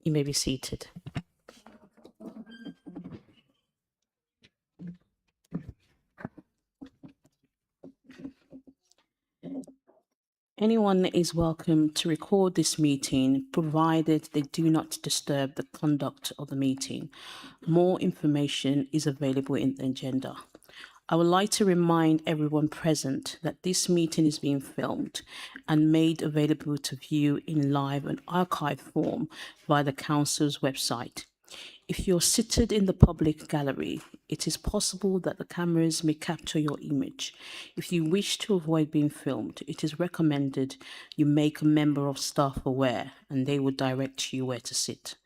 You may be seated. Anyone is welcome to record this meeting, provided they do not disturb the conduct of the meeting. More information is available in the agenda. I would like to remind everyone present that this meeting is being filmed and made available to view in live and archive form via the Council's website. If you're seated in the public gallery, it is possible that the cameras may capture your image. If you wish to avoid being filmed, it is recommended you make a member of staff aware and they will direct you where to sit.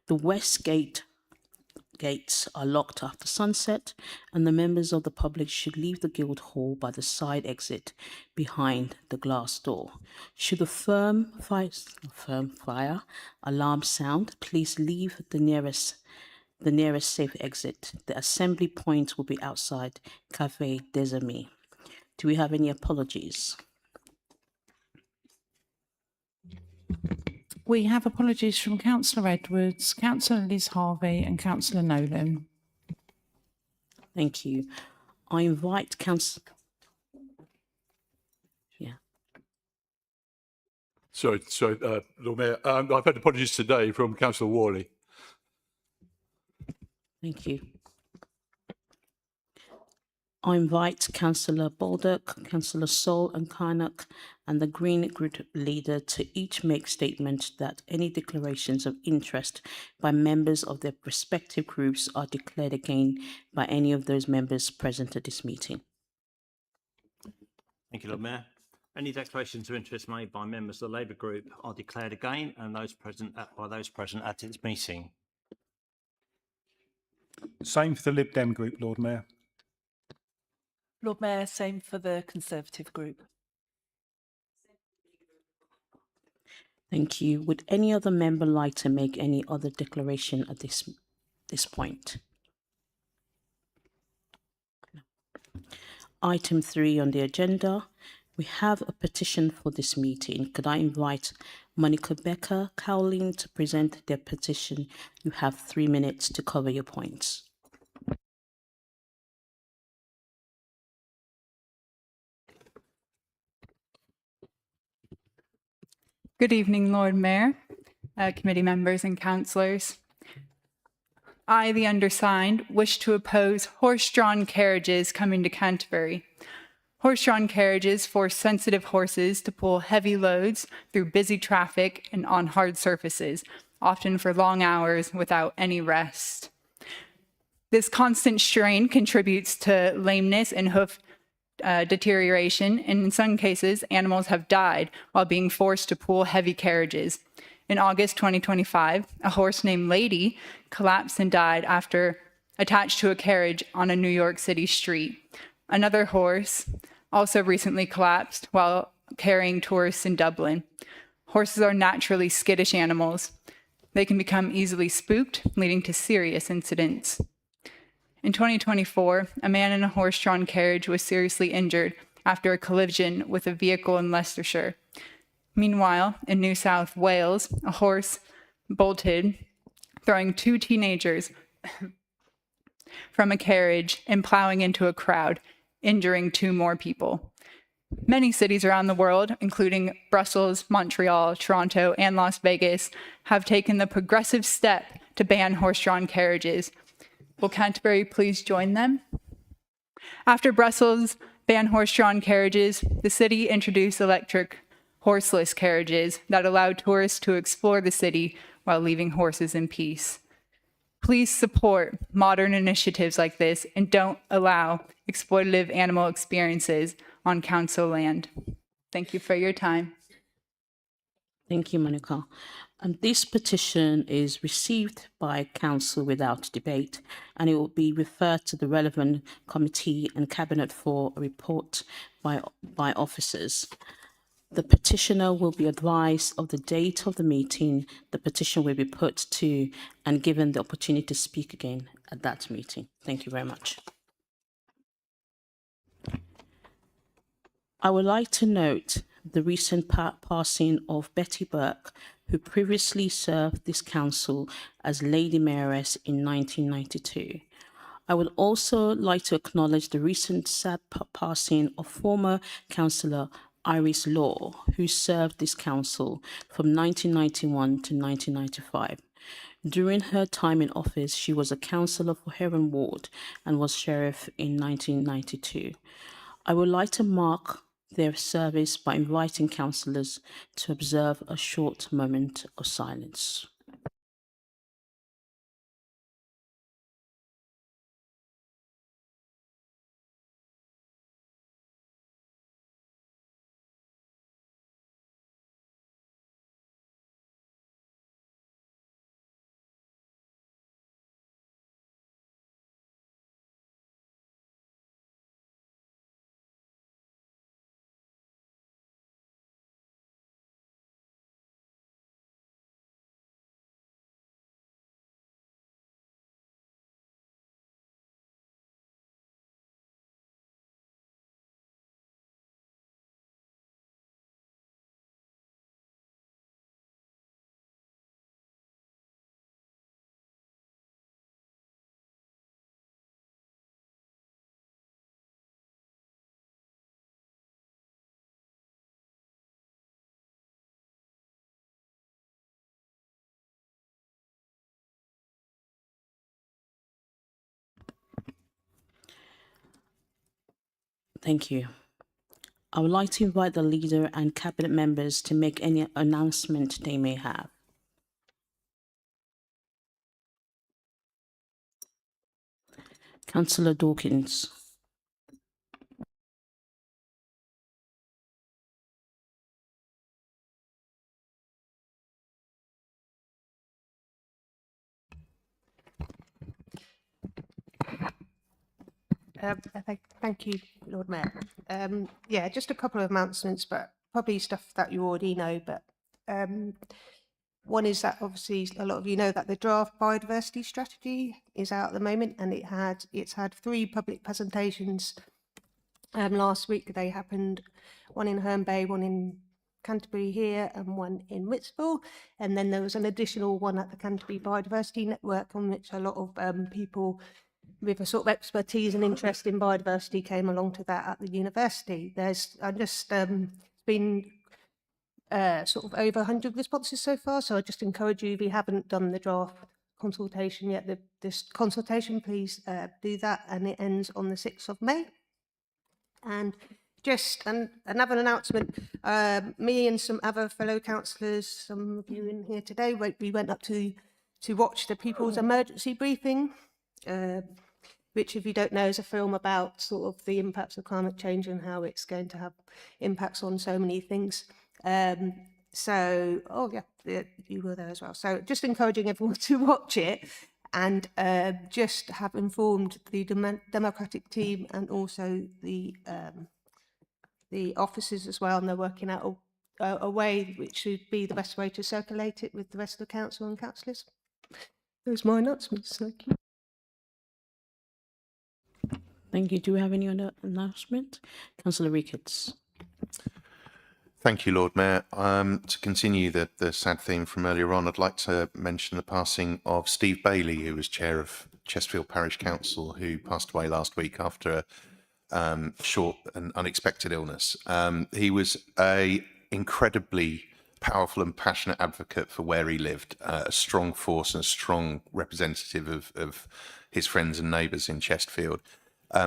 The West Gate gates are locked after sunset, and the members of the public should leave the Guildhall by the side exit behind the glass door. Should a firm fire alarm sound, please leave the nearest safe exit. The assembly point will be outside Cafe des Amis. Do we have any apologies? We have apologies from Councillor Edwards, Councillor Liz Harvey and Councillor Nolan. Thank you. I invite Councillor... Yeah. Sorry, Lord Mayor. I've had apologies today from Councillor Worley. Thank you. I invite Councillor Baldock, Councillor Sol and Karnak and the Green Group leader to each make statement that any declarations of interest by members of their respective groups are declared again by any of those members present at this meeting. Thank you, Lord Mayor. Any declarations of interest made by members of the Labour Group are declared again and those present by those present at its meeting. Same for the Lib Dem Group, Lord Mayor. Lord Mayor, same for the Conservative Group. Thank you. Would any other member like to make any other declaration at this point? Item 3 on the agenda. We have a petition for this meeting. Could I invite Monica Becker Cowling to present their petition? You have 3 minutes to cover your points. Good evening, Lord Mayor, committee members and councillors. I, the undersigned, wish to oppose horse-drawn carriages coming to Canterbury. Horse-drawn carriages force sensitive horses to pull heavy loads through busy traffic and on hard surfaces, often for long hours without any rest. This constant strain contributes to lameness and hoof deterioration, and in some cases, animals have died while being forced to pull heavy carriages. In August 2025, a horse named Lady collapsed and died after attached to a carriage on a New York City street. Another horse also recently collapsed while carrying tourists in Dublin. Horses are naturally skittish animals. They can become easily spooked, leading to serious incidents. In 2024, a man in a horse-drawn carriage was seriously injured after a collision with a vehicle in Leicestershire. Meanwhile, in New South Wales, a horse bolted, throwing 2 teenagers from a carriage and plowing into a crowd, injuring 2 more people. Many cities around the world, including Brussels, Montreal, Toronto, and Las Vegas, have taken the progressive step to ban horse-drawn carriages. Will Canterbury please join them? After Brussels banned horse-drawn carriages, the city introduced electric horseless carriages that allow tourists to explore the city while leaving horses in peace. Please support modern initiatives like this and don't allow exploitative animal experiences on council land. Thank you for your time. Thank you, Monica. This petition is received by Council without debate, and it will be referred to the relevant committee and Cabinet for a report by officers. The petitioner will be advised of the date of the meeting the petition will be put to and given the opportunity to speak again at that meeting. Thank you very much. I would like to note the recent passing of Betty Burke, who previously served this council as Lady Mayoress in 1992. I would also like to acknowledge the recent sad passing of former councillor Iris Law, who served this council from 1991 to 1995. During her time in office, she was a councillor for Heron Ward and was sheriff in 1992. I would like to mark their service by inviting councillors to observe a short moment of silence. Thank you. I would like to invite the leader and cabinet members to make any announcement they may have. Councillor Dawkins. Thank you, Lord Mayor. Yeah, just a couple of announcements, but probably stuff that you already know. But one is that obviously a lot of you know that the draft biodiversity strategy is out at the moment, and it's had 3 public presentations. Last week they happened, one in Herne Bay, one in Canterbury here, and one in Whitsville. And then there was an additional one at the Canterbury Biodiversity Network, on which a lot of people with a sort of expertise and interest in biodiversity came along to that at the university. There's been sort of over 100 responses so far, so I just encourage you, if you haven't done the draft consultation yet, this consultation, please do that, and it ends on the 6th of May. And just another announcement, me and some other fellow councillors, some of you in here today, we went up to watch the People's Emergency Briefing, which, if you don't know, is a film about sort of the impacts of climate change and how it's going to have impacts on so many things. So, oh yeah, you were there as well. So just encouraging everyone to watch it, and just have informed the Democratic team and also the officers as well, and they're working out a way which should be the best way to circulate it with the rest of the council and councillors. Those are my announcements. Thank you. Thank you. Do we have any other announcement? Councillor Ricketts. Thank you, Lord Mayor. To continue the sad theme from earlier on, I'd like to mention the passing of Steve Bailey, who was chair of Chesterfield Parish Council, who passed away last week after a short and unexpected illness. He was a incredibly powerful and passionate advocate for where he lived, a strong force and a strong representative of his friends and neighbours in Chesterfield.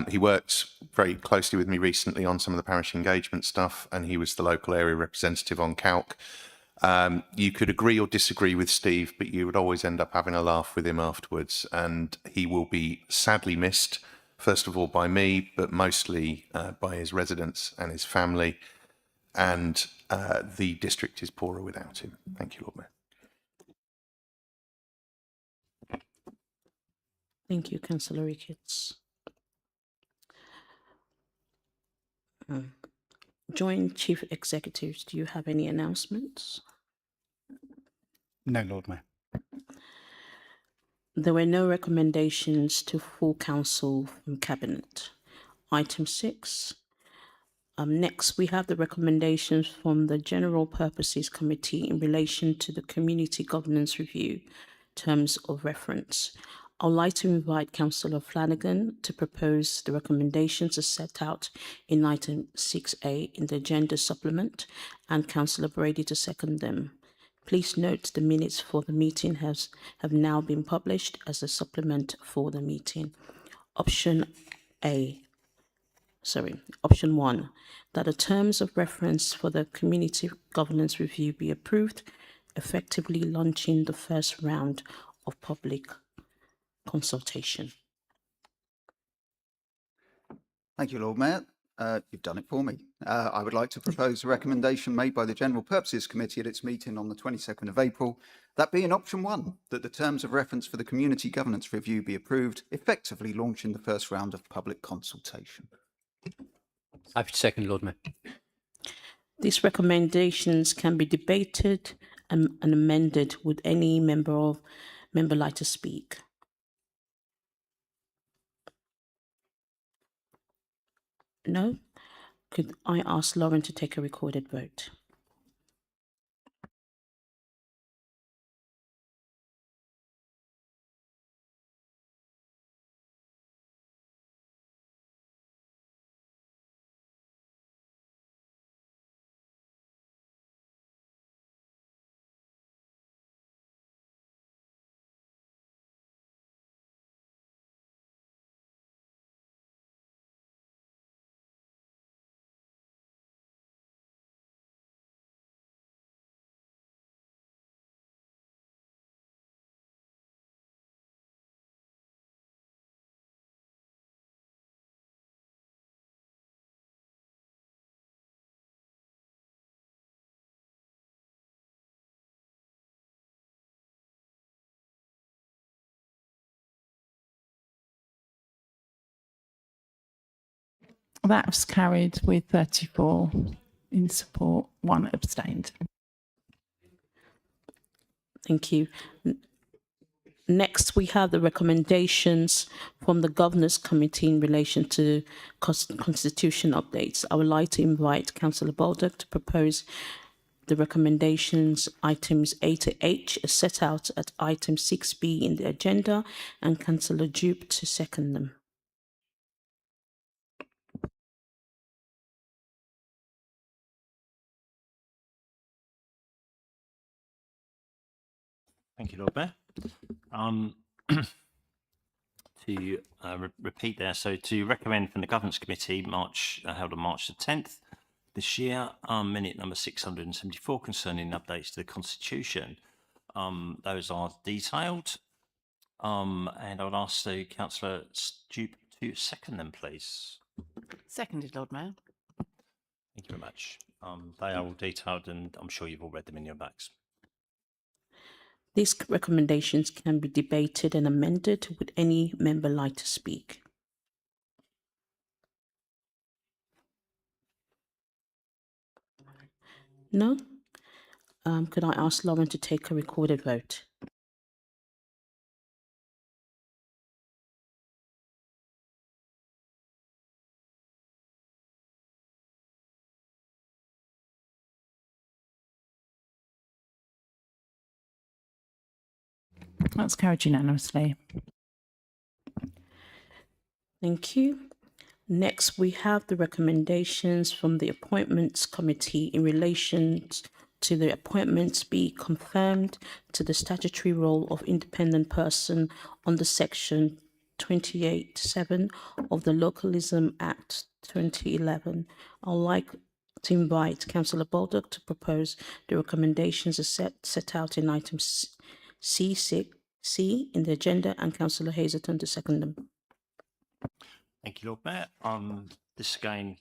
He worked very closely with me recently on some of the parish engagement stuff, and he was the local area representative on Calc. You could agree or disagree with Steve, but you would always end up having a laugh with him afterwards, and he will be sadly missed, first of all by me, but mostly by his residents and his family, and the district is poorer without him. Thank you, Lord Mayor. Thank you, Councillor Ricketts. Joint Chief Executives, do you have any announcements? No, Lord Mayor. There were no recommendations to full council from Cabinet. Item 6, Next, we have the recommendations from the General Purposes Committee in relation to the Community Governance Review Terms of Reference. I'd like to invite Councillor Flanagan to propose the recommendations as set out in item 6A in the agenda supplement, and Councillor Brady to second them. Please note the minutes for the meeting have now been published as a supplement for the meeting. Option 1, that the terms of reference for the Community Governance Review be approved, effectively launching the first round of public consultation. Thank you, Lord Mayor. You've done it for me. I would like to propose a recommendation made by the General Purposes Committee at its meeting on the 22nd of April, that being option 1, that the terms of reference for the Community Governance Review be approved, effectively launching the first round of public consultation. Happy to second, Lord Mayor. These recommendations can be debated and amended. Would any member like to speak? No? Could I ask Lauren to take a recorded vote? That was carried with 34 in support, 1 abstained. Thank you. Next, we have the recommendations from the Governors Committee in relation to constitution updates. I would like to invite Councillor Baldock to propose the recommendations items A to H as set out at item 6B in the agenda, and Councillor Jupe to second them. Thank you, Lord Mayor. To repeat there, so to recommend from the Governance Committee, held on March the 10th this year, minute number 674 concerning updates to the Constitution. Those are detailed, and I would ask the Councillor Jupe to second them, please. Seconded, Lord Mayor. Thank you very much. They are all detailed, and I'm sure you've all read them in your backs. These recommendations can be debated and amended. Would any member like to speak? No? Could I ask Lauren to take a recorded vote? That's carried unanimously. Thank you. Next, we have the recommendations from the Appointments Committee in relation to the appointments be confirmed to the statutory role of independent person under Section 28(7) of the Localism Act 2011. I'd like to invite Councillor Baldock to propose the recommendations as set out in item C6C in the agenda, and Councillor Hazelton to second them. Thank you, Lord Mayor. This again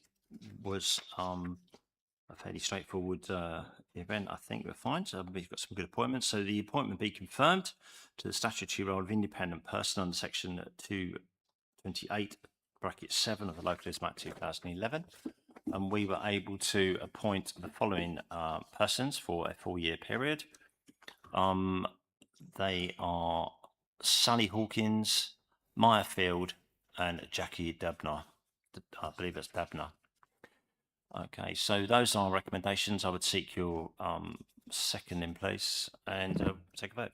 was a fairly straightforward event. I think we're fine. So we've got some good appointments. So the appointment be confirmed to the statutory role of independent person under Section 228(7) of the Localism Act 2011. And we were able to appoint the following persons for a 4-year period. They are Sally Hawkins, Maya Field, and Jackie Dubner. I believe that's Dubner. Okay, so those are recommendations. I would seek your second in place and take a vote.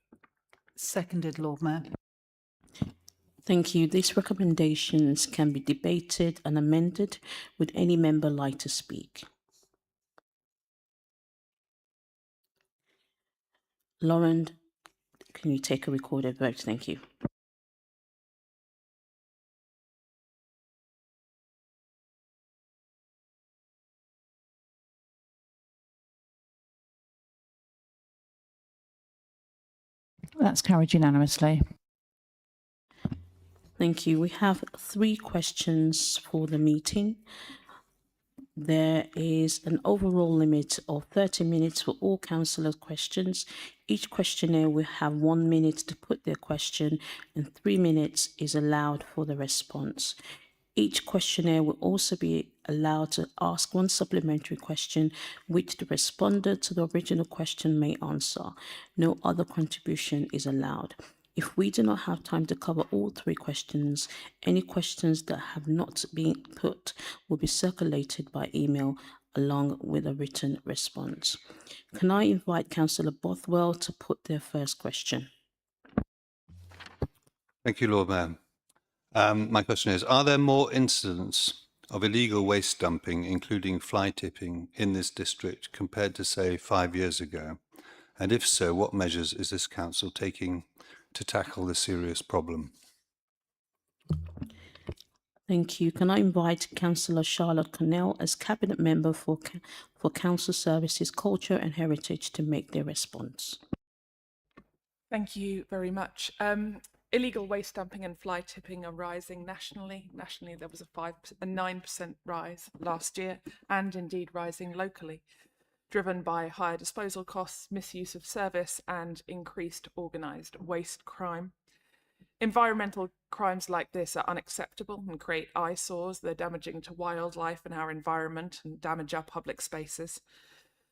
Seconded, Lord Mayor. Thank you. These recommendations can be debated and amended. Would any member like to speak? Lauren, can you take a recorded vote? Thank you. That's carried unanimously. Thank you. We have 3 questions for the meeting. There is an overall limit of 30 minutes for all councillor questions. Each questionnaire will have 1 minute to put their question and 3 minutes is allowed for the response. Each questionnaire will also be allowed to ask 1 supplementary question, which the respondent to the original question may answer. No other contribution is allowed. If we do not have time to cover all 3 questions, any questions that have not been put will be circulated by email along with a written response. Can I invite Councillor Bothwell to put their first question? Thank you, Lord Mayor. My question is, are there more incidents of illegal waste dumping, including fly tipping, in this district compared to, say, 5 years ago? And if so, what measures is this council taking to tackle the serious problem? Thank you. Can I invite Councillor Charlotte Cornell as Cabinet Member for Council Services, Culture and Heritage to make their response? Thank you very much. Illegal waste dumping and fly tipping are rising nationally. Nationally, there was a 9% rise last year, and indeed rising locally, driven by higher disposal costs, misuse of service, and increased organised waste crime. Environmental crimes like this are unacceptable and create eyesores. They're damaging to wildlife and our environment and damage our public spaces.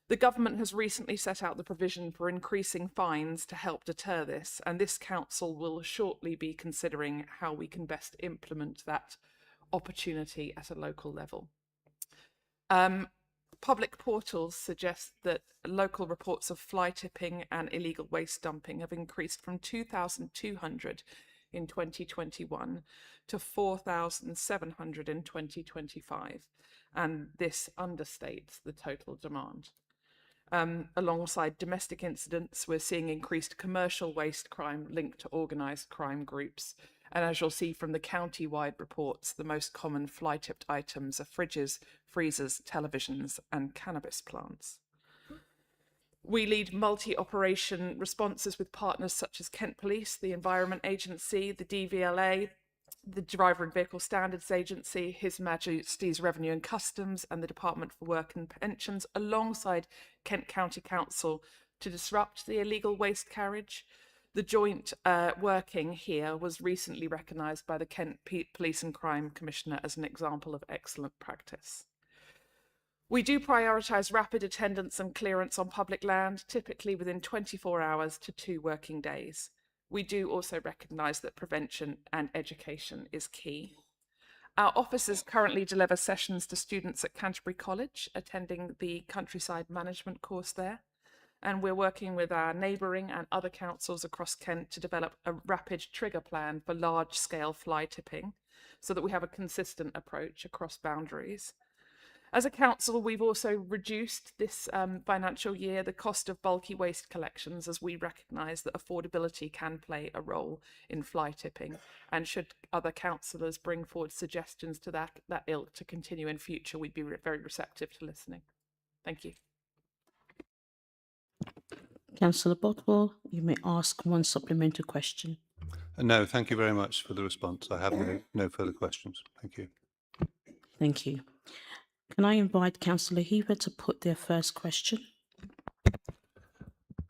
The government has recently set out the provision for increasing fines to help deter this, and this council will shortly be considering how we can best implement that opportunity at a local level. Public portals suggest that local reports of fly tipping and illegal waste dumping have increased from 2,200 in 2021 to 4,700 in 2025, and this understates the total demand. Alongside domestic incidents, we're seeing increased commercial waste crime linked to organised crime groups. And as you'll see from the county-wide reports, the most common fly-tipped items are fridges, freezers, televisions, and cannabis plants. We lead multi-operation responses with partners such as Kent Police, the Environment Agency, the DVLA, the Driver and Vehicle Standards Agency, His Majesty's Revenue and Customs, and the Department for Work and Pensions, alongside Kent County Council, to disrupt the illegal waste carriage. The joint working here was recently recognised by the Kent Police and Crime Commissioner as an example of excellent practice. We do prioritise rapid attendance and clearance on public land, typically within 24 hours to 2 working days. We do also recognise that prevention and education is key. Our officers currently deliver sessions to students at Canterbury College, attending the countryside management course there. And we're working with our neighbouring and other councils across Kent to develop a rapid trigger plan for large-scale fly tipping so that we have a consistent approach across boundaries. As a council, we've also reduced this financial year the cost of bulky waste collections, as we recognise that affordability can play a role in fly tipping. And should other councillors bring forward suggestions to that ilk to continue in future, we'd be very receptive to listening. Thank you. Councillor Bothwell, you may ask 1 supplementary question. No, thank you very much for the response. I have no further questions. Thank you. Thank you. Can I invite Councillor Heaver to put their first question?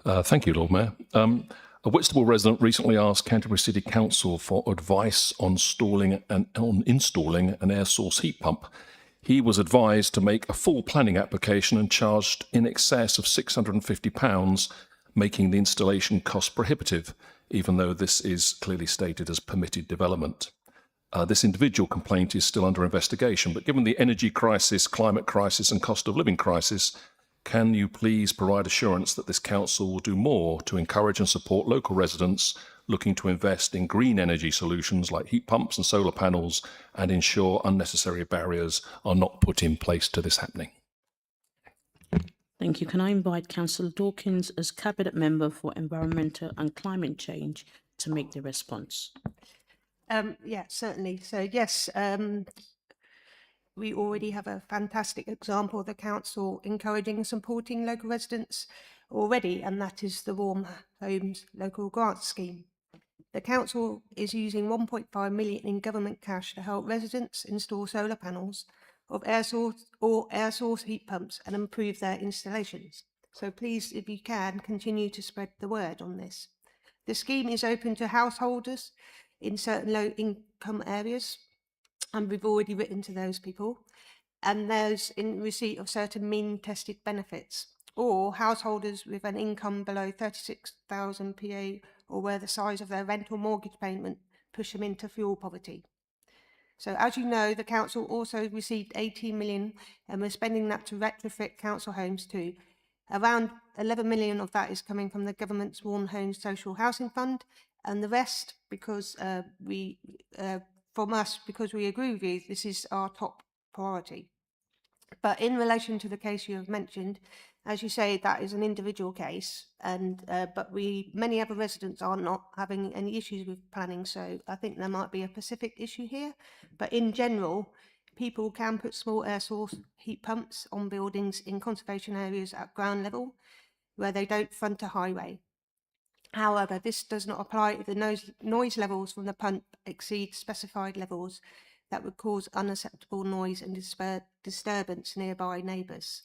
Thank you, Lord Mayor. A Whitstable resident recently asked Canterbury City Council for advice on installing an air source heat pump. He was advised to make a full planning application and charged in excess of £650, making the installation cost prohibitive, even though this is clearly stated as permitted development. This individual complaint is still under investigation, but given the energy crisis, climate crisis and cost of living crisis, can you please provide assurance that this council will do more to encourage and support local residents looking to invest in green energy solutions like heat pumps and solar panels and ensure unnecessary barriers are not put in place to this happening? Thank you. Can I invite Councillor Dawkins as Cabinet Member for Environmental and Climate Change to make the response? Yeah, certainly. So yes, we already have a fantastic example of the council encouraging and supporting local residents already, and that is the Warm Homes Local Grant Scheme. The council is using 1.5 million in government cash to help residents install solar panels of air source heat pumps and improve their installations. So please, if you can, continue to spread the word on this. The scheme is open to householders in certain low income areas, and we've already written to those people, and those in receipt of certain mean tested benefits, or householders with an income below 36,000 PA, or where the size of their rent or mortgage payment push them into fuel poverty. So as you know, the council also received 18 million, and we're spending that to retrofit council homes too. Around 11 million of that is coming from the government's Warm Homes Social Housing Fund, and the rest because from us, because we agree with you, this is our top priority. But in relation to the case you have mentioned, as you say, that is an individual case, and but many other residents are not having any issues with planning, so I think there might be a specific issue here. But in general, people can put small air source heat pumps on buildings in conservation areas at ground level where they don't front a highway. However, this does not apply if the noise levels from the pump exceed specified levels that would cause unacceptable noise and disturbance nearby neighbours.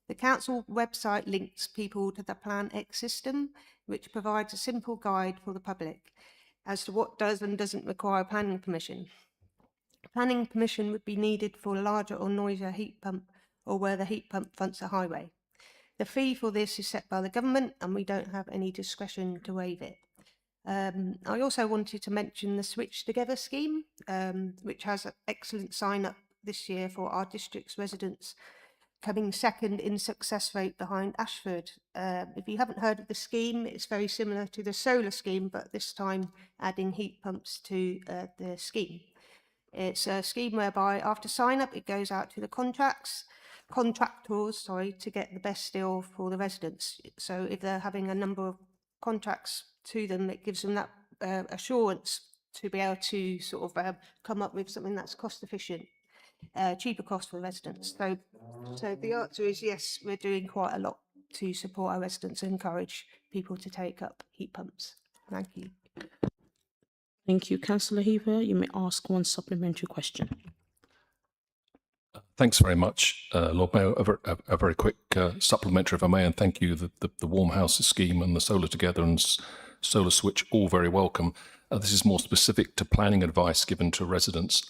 The council website links people to the Plan X system, which provides a simple guide for the public as to what does and doesn't require planning permission. Planning permission would be needed for a larger or noisier heat pump or where the heat pump fronts a highway. The fee for this is set by the government and we don't have any discretion to waive it. I also wanted to mention the Switch Together scheme, which has an excellent sign-up this year for our district's residents, coming second in success rate behind Ashford. If you haven't heard of the scheme, it's very similar to the solar scheme, but this time adding heat pumps to the scheme. It's a scheme whereby after sign-up, it goes out to the contractors, to get the best deal for the residents. So if they're having a number of contracts to them, it gives them that assurance to be able to sort of come up with something that's cost efficient, cheaper cost for residents. So the answer is yes, we're doing quite a lot to support our residents and encourage people to take up heat pumps. Thank you. Thank you. Councillor Heaver, you may ask one supplementary question. Thanks very much, Lord Mayor. A very quick supplementary, if I may, and thank you. The Warm Houses scheme and the Solar Together and Solar Switch, all very welcome. This is more specific to planning advice given to residents.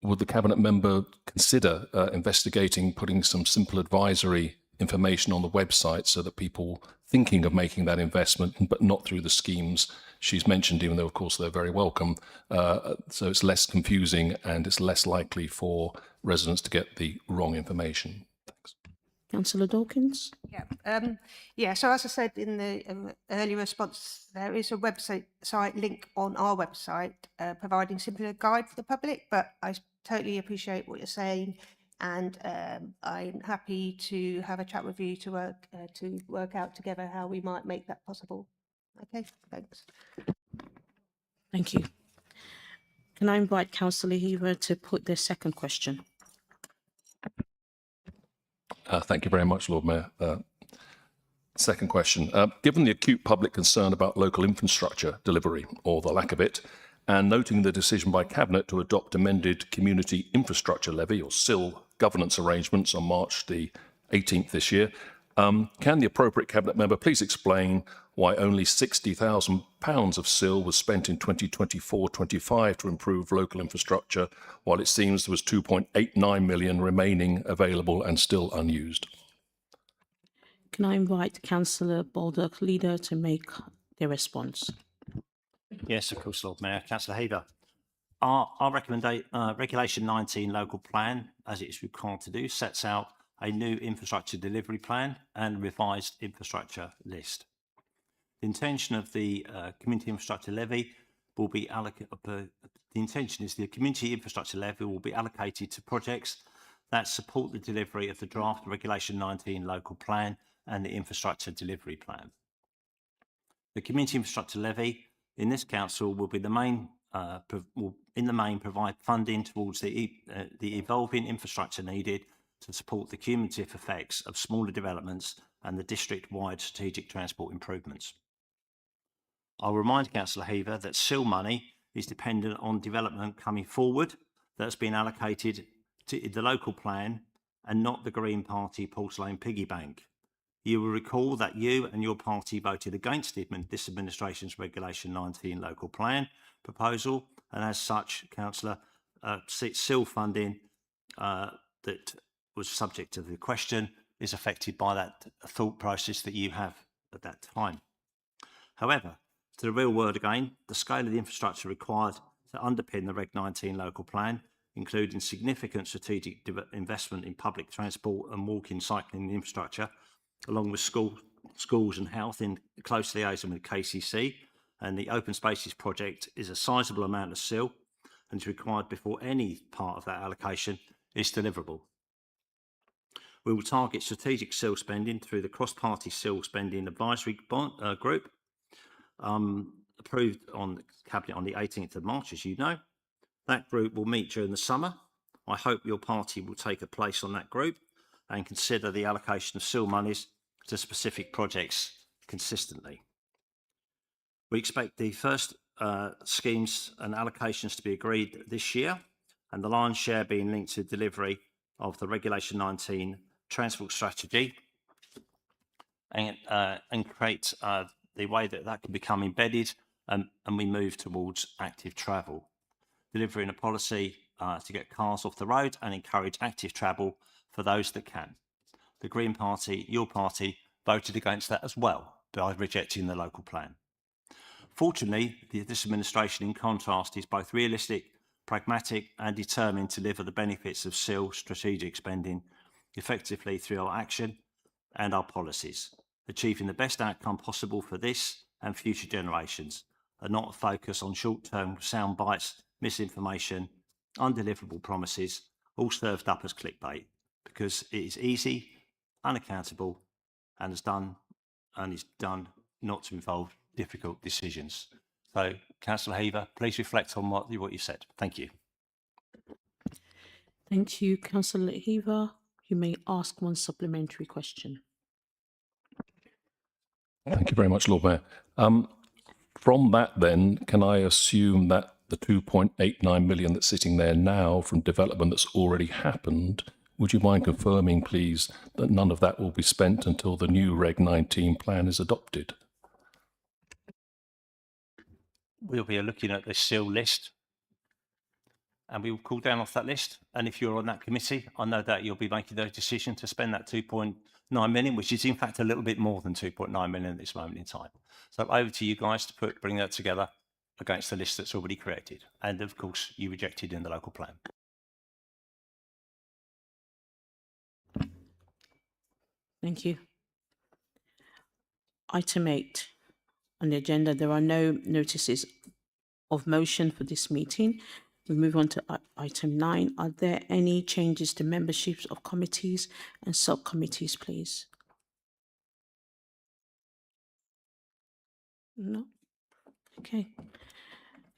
Would the Cabinet member consider investigating putting some simple advisory information on the website so that people thinking of making that investment, but not through the schemes she's mentioned, even though of course they're very welcome, so it's less confusing and it's less likely for residents to get the wrong information? Thanks. Councillor Dawkins? Yeah, so as I said in the earlier response, there is a website link on our website providing simply a guide for the public, but I totally appreciate what you're saying, and I'm happy to have a chat with you to work out together how we might make that possible. Okay, thanks. Thank you. Can I invite Councillor Heaver to put their second question? Thank you very much, Lord Mayor. Second question. Given the acute public concern about local infrastructure delivery, or the lack of it, and noting the decision by Cabinet to adopt amended Community Infrastructure Levy, or CIL, governance arrangements on March the 18th this year, can the appropriate Cabinet member please explain why only £60,000 of CIL was spent in 2024-25 to improve local infrastructure, while it seems there was 2.89 million remaining available and still unused? Can I invite Councillor Baldock-Leader to make their response? Yes, of course, Lord Mayor. Councillor Heaver. Our Regulation 19 local plan, as it's required to do, sets out a new infrastructure delivery plan and revised infrastructure list. The intention of the community infrastructure levy will be the intention is the community infrastructure levy will be allocated to projects that support the delivery of the draft Regulation 19 local plan and the infrastructure delivery plan. The community infrastructure levy in this council will be the main will in the main provide funding towards the evolving infrastructure needed to support the cumulative effects of smaller developments and the district-wide strategic transport improvements. I'll remind Councillor Heaver that SIL money is dependent on development coming forward that's been allocated to the local plan and not the Green Party porcelain piggy bank. You will recall that you and your party voted against this administration's Regulation 19 local plan proposal, and as such, Councillor, SIL funding that was subject to the question is affected by that thought process that you have at that time. However, to the real world again, the scale of the infrastructure required to underpin the Reg 19 local plan, including significant strategic investment in public transport and walking, cycling infrastructure, along with schools and health in close liaison with KCC, and the Open Spaces project is a sizable amount of SIL and is required before any part of that allocation is deliverable. We will target strategic SIL spending through the cross-party SIL spending advisory group, approved on the Cabinet on the 18th of March, as you know. That group will meet during the summer. I hope your party will take a place on that group and consider the allocation of SIL monies to specific projects consistently. We expect the first schemes and allocations to be agreed this year, and the lion's share being linked to delivery of the Regulation 19 transport strategy, and create the way that can become embedded, and we move towards active travel, delivering a policy to get cars off the road and encourage active travel for those that can. The Green Party, your party, voted against that as well by rejecting the local plan. Fortunately, this administration, in contrast, is both realistic, pragmatic and determined to deliver the benefits of SIL strategic spending effectively through our action and our policies, achieving the best outcome possible for this and future generations, and not focus on short-term sound bites, misinformation, undeliverable promises, all served up as clickbait, because it is easy, unaccountable, and is done not to involve difficult decisions. So, Councillor Heaver, please reflect on what you said. Thank you. Thank you, Councillor Heaver. You may ask one supplementary question. Thank you very much, Lord Mayor. From that then, can I assume that the 2.89 million that's sitting there now from development that's already happened, would you mind confirming, please, that none of that will be spent until the new Reg 19 plan is adopted? We'll be looking at the SIL list, and we will call down off that list. And if you're on that committee, I know that you'll be making the decision to spend that 2.9 million, which is in fact a little bit more than 2.9 million at this moment in time. So over to you guys to bring that together against the list that's already created. And of course, you rejected in the local plan. Thank you. Item 8 on the agenda. There are no notices of motion for this meeting. We move on to item 9. Are there any changes to memberships of committees and subcommittees, please? No? Okay.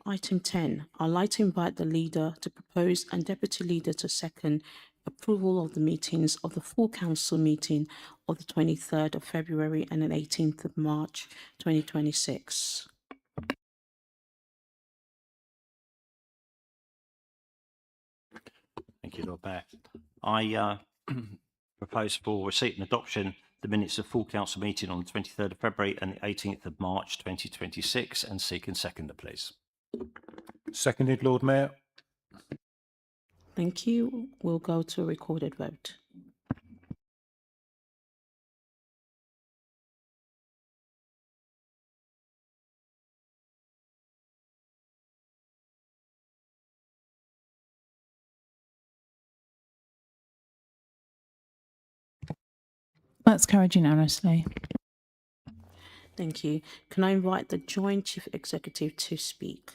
Item 10. I'd like to invite the leader to propose and deputy leader to second approval of the meetings of the full council meeting of the 23rd of February and the 18th of March 2026. Thank you, Lord Mayor. I propose for receipt and adoption the minutes of full council meeting on the 23rd of February and the 18th of March 2026, and seek and seconder, please. Seconded, Lord Mayor. Thank you. We'll go to a recorded vote. That's carried unanimously. Thank you. Can I invite the Joint Chief Executive to speak?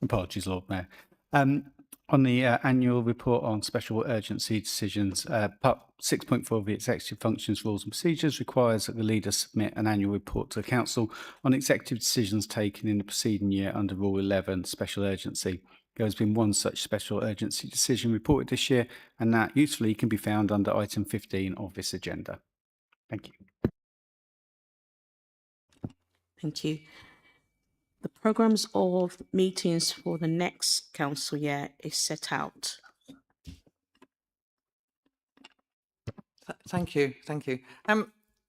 Apologies, Lord Mayor. On the annual report on special urgency decisions, Part 6.4 of the Executive Functions Rules and Procedures requires that the leader submit an annual report to the Council on executive decisions taken in the preceding year under Rule 11, Special Urgency. There has been one such special urgency decision reported this year, and that usefully can be found under item 15 of this agenda. Thank you. Thank you. The programs of meetings for the next council year is set out. Thank you.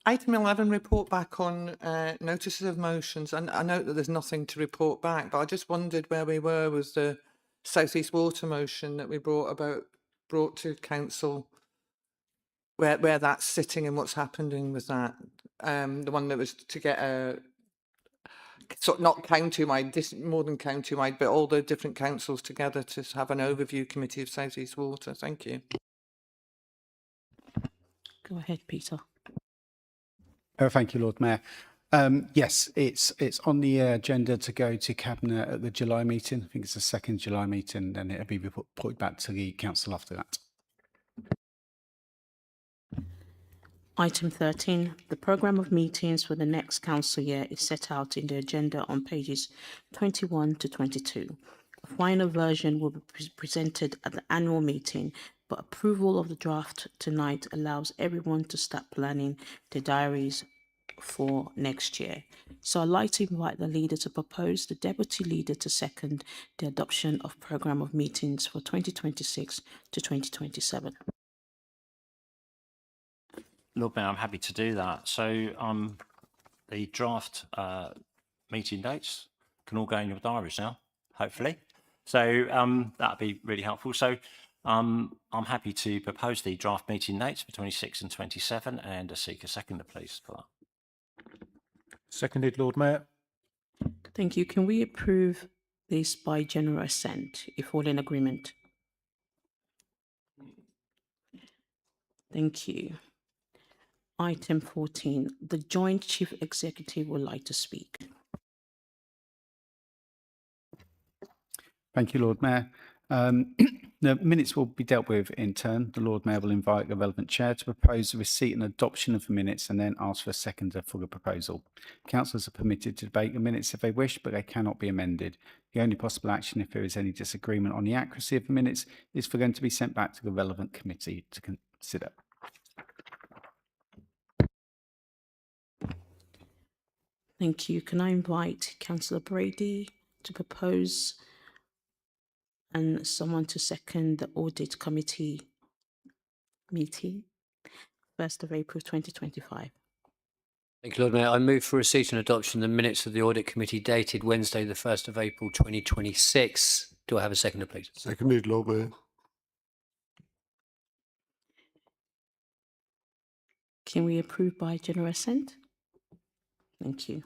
Item 11, report back on notices of motions. And I note that there's nothing to report back, but I just wondered where we were with the South East Water motion that we brought to council, where that's sitting and what's happening with that. The one that was to get a sort of not county-wide, more than county-wide, but all the different councils together to have an overview committee of South East Water. Thank you. Go ahead, Peter. Thank you, Lord Mayor. Yes, it's on the agenda to go to Cabinet at the July meeting. I think it's the second July meeting, then it'll be reported back to the council after that. Item 13, the programme of meetings for the next council year is set out in the agenda on pages 21 to 22. A final version will be presented at the annual meeting, but approval of the draft tonight allows everyone to start planning their diaries for next year. So I'd like to invite the leader to propose, the deputy leader to second the adoption of programme of meetings for 2026 to 2027. Lord Mayor, I'm happy to do that. So the draft meeting dates can all go in your diaries now, hopefully. So that'd be really helpful. So I'm happy to propose the draft meeting dates for 26 and 27 and seek a seconder, please, for that. Seconded, Lord Mayor. Thank you. Can we approve this by general assent, if all in agreement? Thank you. Item 14, the Joint Chief Executive would like to speak. Thank you, Lord Mayor. The minutes will be dealt with in turn. The Lord Mayor will invite the relevant chair to propose the receipt and adoption of the minutes and then ask for a seconder for the proposal. Councillors are permitted to debate the minutes if they wish, but they cannot be amended. The only possible action, if there is any disagreement on the accuracy of the minutes, is for them to be sent back to the relevant committee to consider. Thank you. Can I invite Councillor Brady to propose and someone to second the audit committee meeting, 1st of April 2025? Thank you, Lord Mayor. I move for receipt and adoption of the minutes of the audit committee dated Wednesday, the 1st of April 2026. Do I have a seconder, please? Seconded, Lord Mayor. Can we approve by general assent? Thank you.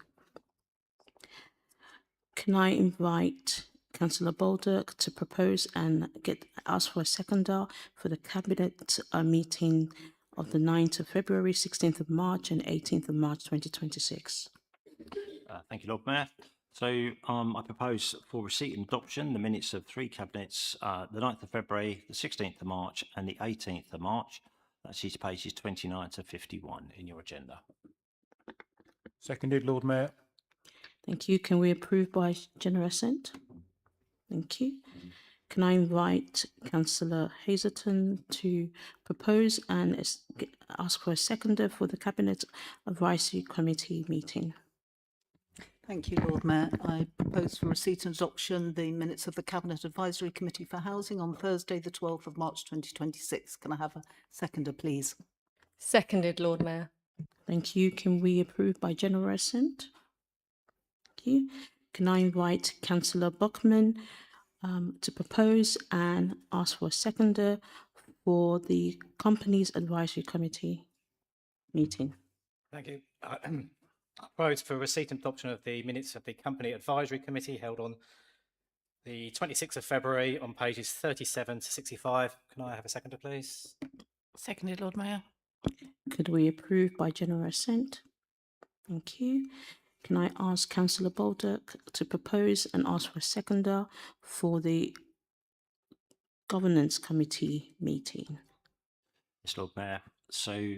Can I invite Councillor Baldock to propose and ask for a seconder for the Cabinet meeting of the 9th of February, 16th of March and 18th of March 2026? Thank you, Lord Mayor. So I propose for receipt and adoption the minutes of three cabinets, the 9th of February, the 16th of March and the 18th of March. That's each pages 29 to 51 in your agenda. Seconded, Lord Mayor. Thank you. Can we approve by general assent? Thank you. Can I invite Councillor Hazelton to propose and ask for a seconder for the Cabinet Advisory Committee meeting? Thank you, Lord Mayor. I propose for receipt and adoption the minutes of the Cabinet Advisory Committee for Housing on Thursday, the 12th of March 2026. Can I have a seconder, please? Seconded, Lord Mayor. Thank you. Can we approve by general assent? Thank you. Can I invite Councillor Buckman to propose and ask for a seconder for the Companies Advisory Committee? meeting. Thank you. I propose for receipt and adoption of the minutes of the Company Advisory Committee held on the 26th of February on pages 37 to 65. Can I have a seconder, please? Seconded, Lord Mayor. Could we approve by general assent? Thank you. Can I ask Councillor Baldock to propose and ask for a seconder for the Governance Committee meeting? Yes, Lord Mayor. So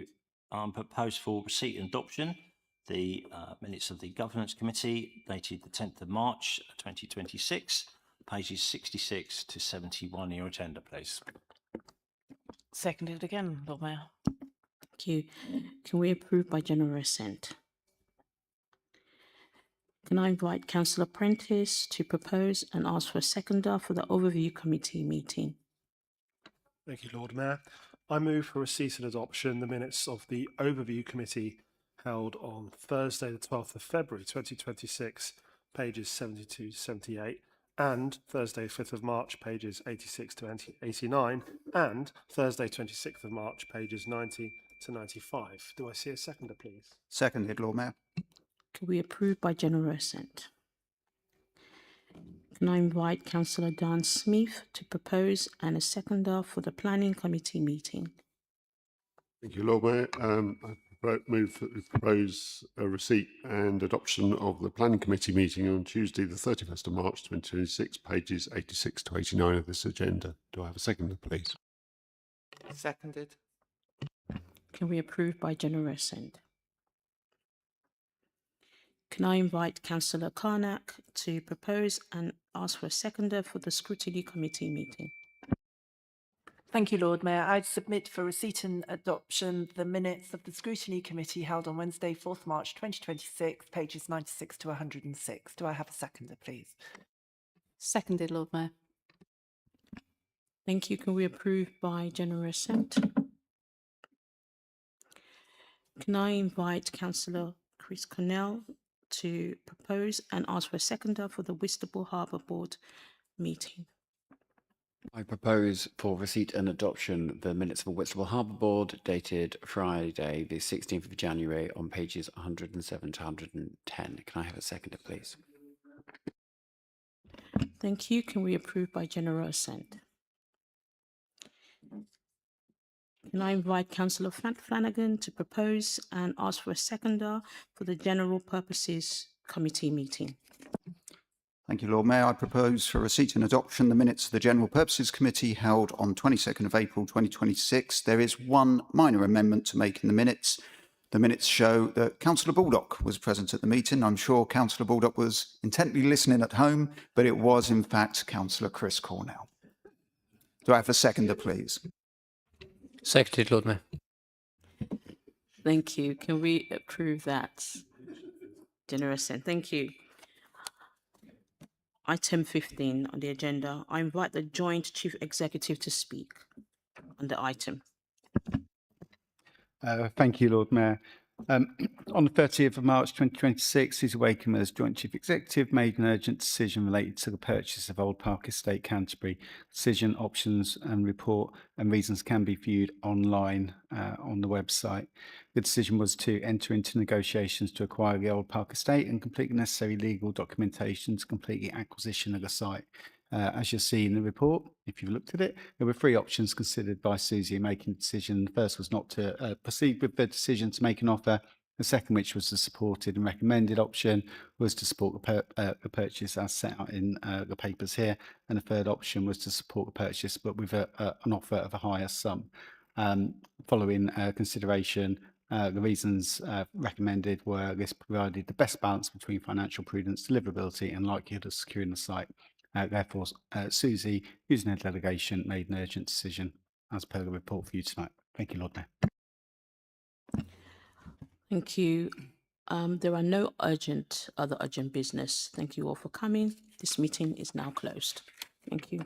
propose for receipt and adoption the minutes of the Governance Committee dated the 10th of March 2026, pages 66 to 71 in your agenda, please. Seconded again, Lord Mayor. Thank you. Can we approve by general assent? Can I invite Councillor Prentice to propose and ask for a seconder for the Overview Committee meeting? Thank you, Lord Mayor. I move for receipt and adoption the minutes of the Overview Committee held on Thursday, the 12th of February 2026, pages 72 to 78, and Thursday, 5th of March, pages 86 to 89, and Thursday, 26th of March, pages 90 to 95. Do I see a seconder, please? Seconded, Lord Mayor. Can we approve by general assent? Can I invite Councillor Dan Smith to propose and a seconder for the Planning Committee meeting? Thank you, Lord Mayor. I move that we propose a receipt and adoption of the Planning Committee meeting on Tuesday, the 31st of March 2026, pages 86 to 89 of this agenda. Do I have a seconder, please? Seconded. Can we approve by general assent? Can I invite Councillor Carnac to propose and ask for a seconder for the Scrutiny Committee meeting? Thank you, Lord Mayor. I submit for receipt and adoption the minutes of the Scrutiny Committee held on Wednesday, 4th March 2026, pages 96 to 106. Do I have a seconder, please? Seconded, Lord Mayor. Thank you. Can we approve by general assent? Can I invite Councillor Chris Cornell to propose and ask for a seconder for the Whitstable Harbour Board meeting? I propose for receipt and adoption the minutes of the Whitstable Harbour Board dated Friday, the 16th of January on pages 107 to 110. Can I have a seconder, please? Thank you. Can we approve by general assent? Can I invite Councillor Flanagan to propose and ask for a seconder for the General Purposes Committee meeting? Thank you, Lord Mayor. I propose for receipt and adoption the minutes of the General Purposes Committee held on 22nd of April 2026. There is one minor amendment to make in the minutes. The minutes show that Councillor Baldock was present at the meeting. I'm sure Councillor Baldock was intently listening at home, but it was in fact Councillor Chris Cornell. Do I have a seconder, please? Seconded, Lord Mayor. Thank you. Can we approve that? General assent. Thank you. Item 15 on the agenda. I invite the Joint Chief Executive to speak on the item. Thank you, Lord Mayor. On the 30th of March 2026, Susie Wakeham, as Joint Chief Executive, made an urgent decision related to the purchase of Old Park Estate, Canterbury. Decision, options and report and reasons can be viewed online on the website. The decision was to enter into negotiations to acquire the Old Park Estate and complete the necessary legal documentation to complete the acquisition of the site. As you'll see in the report, if you've looked at it, there were three options considered by Susie in making the decision. The first was not to proceed with the decision to make an offer. The second, which was the supported and recommended option, was to support the purchase as set out in the papers here. And the third option was to support the purchase, but with an offer of a higher sum. Following consideration, the reasons recommended were this provided the best balance between financial prudence, deliverability, and likelihood of securing the site. Therefore, Susie, using her delegation, made an urgent decision as per the report for you tonight. Thank you, Lord Mayor. Thank you. There are no other urgent business. Thank you all for coming. This meeting is now closed. Thank you.